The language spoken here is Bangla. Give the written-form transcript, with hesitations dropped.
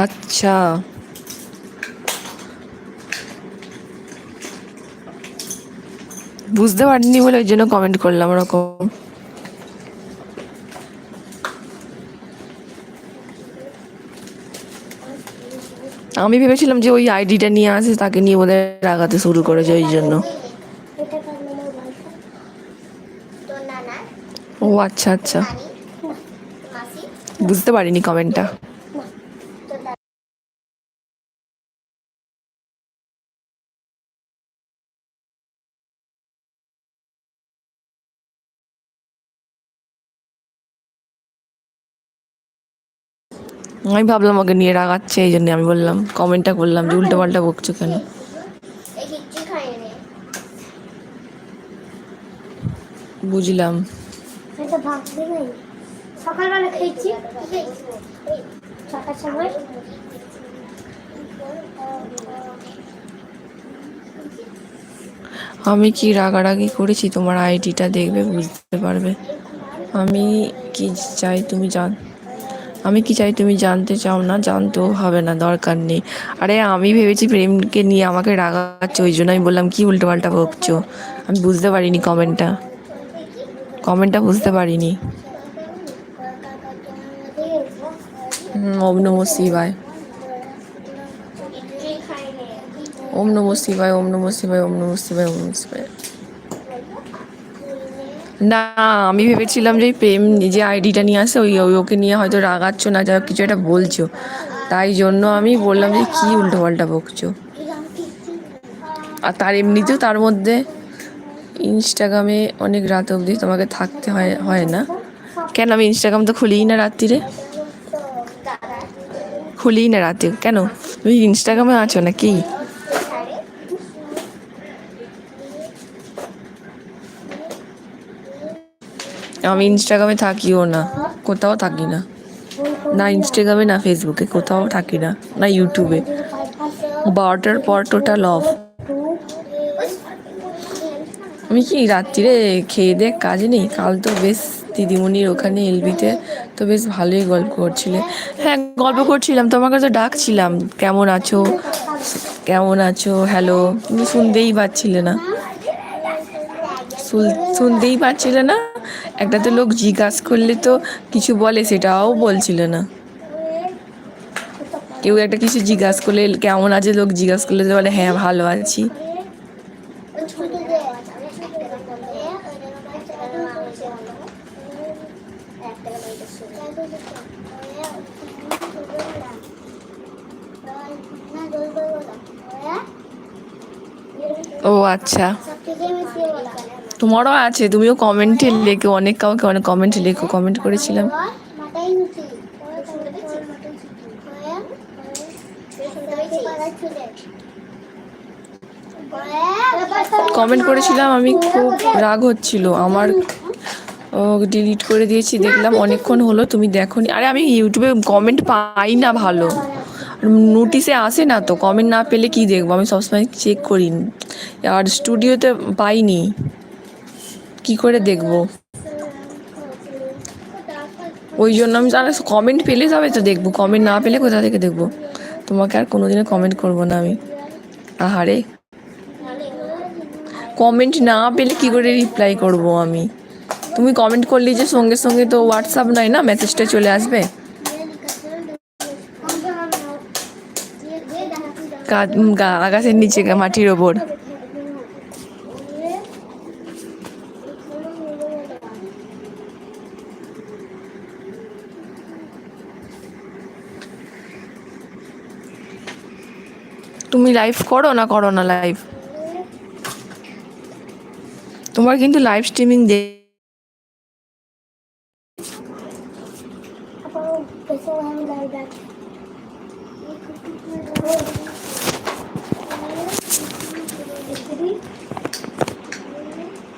আচ্ছা, বুঝতে পারিনি বলে ওই জন্য কমেন্ট করলাম ওরকম। আমি ভেবেছিলাম যে ওই আইডিটা নিয়ে আসে তাকে নিয়ে বোধহয় রাগাতে শুরু করেছে ওই জন্য। ও আচ্ছা আচ্ছা, বুঝতে পারিনি কমেন্টটা। আমি ভাবলাম ওকে নিয়ে রাগাচ্ছে, এই জন্য আমি বললাম, কমেন্টটা করলাম যে উল্টো পাল্টা বকছো কেন। বুঝলাম। সকালবেলা খেয়েছি ছটার সময়। আমি কি রাগারাগি করেছি তোমার আইডিটা দেখবে বুঝতে পারবে। আমি কি চাই তুমি আমি কি চাই তুমি জানতে চাও না, জানতেও হবে না, দরকার নেই। আরে আমি ভেবেছি প্রেমকে নিয়ে আমাকে রাগাচ্ছে, ওই জন্য আমি বললাম কি উল্টো পাল্টা বকছো। আমি বুঝতে পারিনি কমেন্টটা বুঝতে পারিনি। ওম নমঃ শিবায়, ওম নমঃ শিবায়, ওম নমঃ শিবায়, ওম নমঃ শিবায়, ওম নমঃ শিবায়। না, আমি ভেবেছিলাম যে প্রেম যে আইডিটা নিয়ে আসে ওকে নিয়ে হয়তো রাগাচ্ছ না, যা কিছু একটা বলছো, তাই জন্য আমি বললাম যে কি উল্টো পাল্টা বকছো। আর তার এমনিতেও তার মধ্যে ইনস্টাগ্রামে অনেক রাত অবধি তোমাকে থাকতে হয় না কেন? আমি ইনস্টাগ্রাম তো খুলিই না রাত্রিরে, খুলিই না রাতে। কেন তুমি ইনস্টাগ্রামে আছো নাকি? আমি ইনস্টাগ্রামে থাকিও না, কোথাও থাকি না, না ইনস্টাগ্রামে না ফেসবুকে, কোথাও থাকি না, না ইউটিউবে। 12টার পর টোটাল অফ। আমি কি রাত্রিরে খেয়ে দে কাজ নেই? কাল তো বেশ দিদিমণির ওখানে এলবিতে তো বেশ ভালোই গল্প করছিলে। হ্যাঁ গল্প করছিলাম, তোমাকে তো ডাকছিলাম কেমন আছো কেমন আছো, হ্যালো, তুমি শুনতেই পাচ্ছিলে না, শুনতেই পাচ্ছিলে না। একটা তো লোক জিজ্ঞাসা করলে তো কিছু বলে, সেটাও বলছিলে না। কেউ একটা কিছু জিজ্ঞাসা করলে কেমন আছে, লোক জিজ্ঞাসা করলে তো বলে হ্যাঁ ভালো আছি। ও আচ্ছা, তোমারও আছে, তুমিও কমেন্টে লেখো, অনেক কাউকে অনেক কমেন্টে লেখো, কমেন্ট করেছিলাম। কমেন্ট করেছিলাম আমি, খুব রাগ হচ্ছিল আমার, ডিলিট করে দিয়েছি, দেখলাম অনেকক্ষণ হলো তুমি দেখোনি। আরে আমি ইউটিউবে কমেন্ট পাই না ভালো, নোটিশে আসে না তো, কমেন্ট না পেলে কি দেখবো, আমি সবসময় চেক করি, আর স্টুডিওতে পাইনি, কি করে দেখবো, ওই জন্য আমি জানো কমেন্ট পেলে যাবে তো দেখবো, কমেন্ট না পেলে কোথা থেকে দেখবো। তোমাকে আর কোনোদিনও কমেন্ট করবো না আমি। আহারে, কমেন্ট না পেলে কি করে রিপ্লাই করব আমি? তুমি কমেন্ট করলে যে সঙ্গে সঙ্গে তো হোয়াটসঅ্যাপ নয় না, মেসেজটা চলে আসবে আকাশের নিচে মাটির ওপর। তুমি লাইভ করো না লাইভ? তোমার কিন্তু লাইভ স্ট্রিমিং